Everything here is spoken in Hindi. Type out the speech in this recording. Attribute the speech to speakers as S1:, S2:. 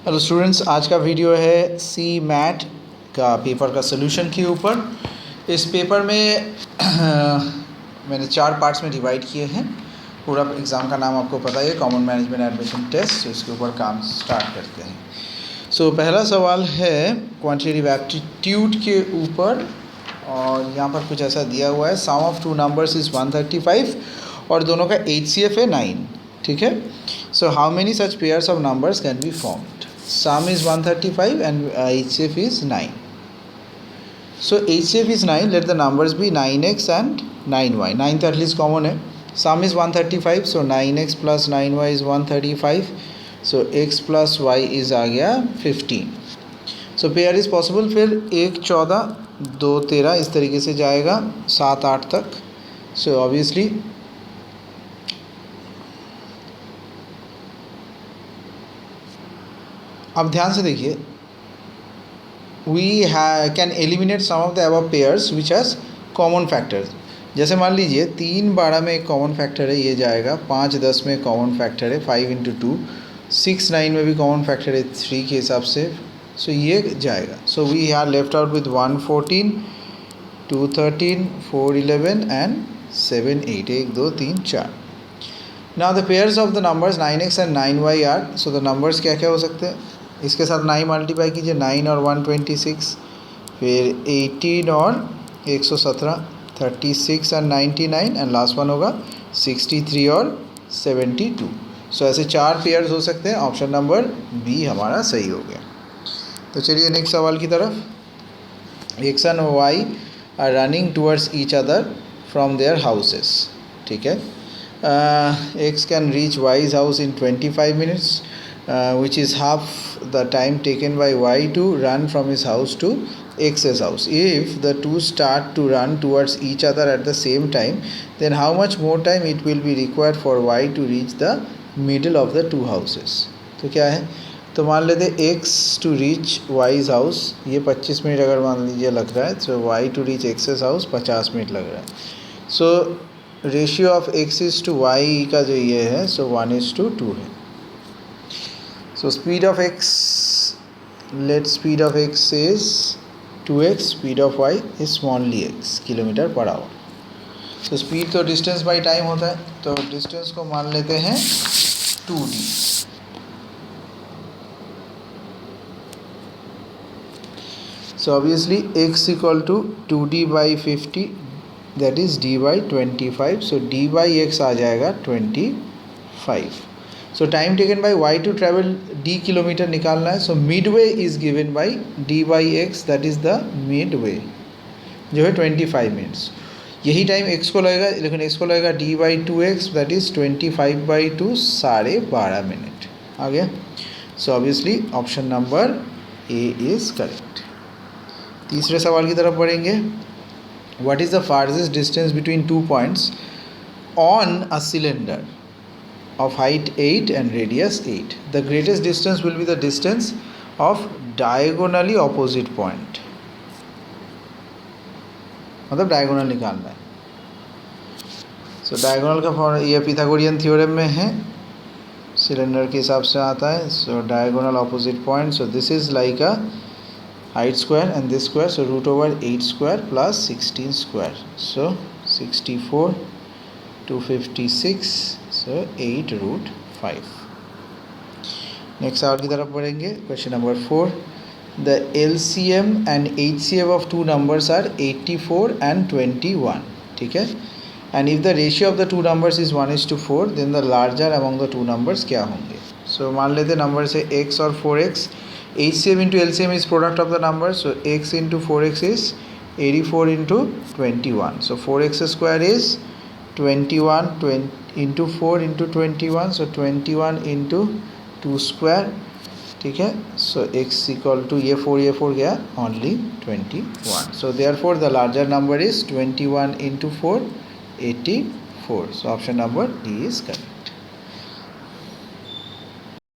S1: हेलो स्टूडेंट्स, आज का वीडियो है सी मैट का पेपर का सोल्यूशन के ऊपर। इस पेपर में मैंने 4 पार्ट्स में डिवाइड किए हैं। पूरा एग्ज़ाम का नाम आपको पता ही है, कॉमन मैनेजमेंट एडमिशन टेस्ट। इसके ऊपर काम स्टार्ट करते हैं। पहला सवाल है क्वांटिटेटिव एप्टीट्यूड के ऊपर, और यहाँ पर कुछ ऐसा दिया हुआ है। सम ऑफ टू नंबर्स इज़ 135 और दोनों का HCF है 9। ठीक है, so how many such pairs of numbers can be formed? Sum is 135 and HCF is 9. So HCF is 9. Let the numbers be 9x and 9y. 9 तो at least common है. Sum is 135. So 9x plus 9y is 135. So x plus y is आ गया 15. So pair is possible. फिर 1 14 2 13 इस तरीके से जाएगा 7 8 तक. So obviously अब ध्यान से देखिए, we can eliminate some of the above pairs which has common factors. जैसे मान लीजिए 3 12 में एक कॉमन फैक्टर है, ये जाएगा। 5 10 में कॉमन फैक्टर है 5 इंटू 2। 6 9 में भी कॉमन फैक्टर है 3 के हिसाब से। सो ये जाएगा। So we are left out with 1 14 2 13 4 11 and 7 8 1 2 3 4। Now the pairs of the numbers 9x and 9y are. So the numbers क्या क्या हो सकते हैं? इसके साथ 9 मल्टीप्लाई कीजिए, 9 और 126, फिर 18 और 117, 36 और 99 एंड लास्ट वन होगा 63 और 72। सो ऐसे 4 पेयर्स हो सकते हैं। ऑप्शन नंबर बी हमारा सही हो गया। तो चलिए नेक्स्ट सवाल की तरफ। X and Y are running towards each other from their houses. ठीक है, X can reach Y's house in 25 minutes, which is half the time taken by y to run from his house to x's house. If the two start to run towards each other at the same time, then how much more time it will be required for y to reach the middle of the two houses? तो क्या है, तो मान लेते x to reach y's house, ये 25 मिनट अगर मान लीजिए लग रहा है, तो y to reach x's house 50 minute लग रहा है। So ratio of x is to y का जो ये है, सो 1:2 है। So speed of x, let speed of x is 2x, speed of y is smallly x, kilometre per hour. तो स्पीड तो डिस्टेंस बाई टाइम होता है, तो डिस्टेंस को मान लेते हैं 2d। So obviously x equal to 2d by 50, that is d by 25। So d by x आ जाएगा 25। So time taken by y to travel d kilometre निकालना है। So mid way is given by d by X, that is the mid way जो है 25 मिनट्स। यही टाइम x को लगेगा, लेकिन x को लगेगा d by 2x, that is 25 by 2, 12.5 minute आ गया। So obviously option number A is correct. तीसरे सवाल की तरफ बढ़ेंगे। What is the farthest distance between 2 points on a cylinder of height 8 and radius 8? The greatest distance will be the distance of diagonally opposite point, मतलब डायगोनल निकालना है। सो डायगोनल का फॉर्म ये पिथागोरियन थ्योरम में है, सिलेंडर के हिसाब से आता है। So diagonal opposite point, so this is like a height square and this square, so root over 8 square plus 16 square, so 64 256, so 8√5। Next सवाल की तरफ बढ़ेंगे। Question number 4, the LCM and HCF of 2 numbers are 84 and 21। ठीक है, and if the ratio of the 2 numbers is 1:4, then the larger among the 2 numbers क्या होंगे? सो मान लेते नंबर से x और 4x। HCF into LCM is product of the number, so x into 4x is 84 into 21। So 4x square is 21 into 4 into 21, so 21 into 2 square. ठीक है, सो x इक्वल टू ये 4 गया only 21। So therefore the larger number is 21 into 4 84। So option number D is correct.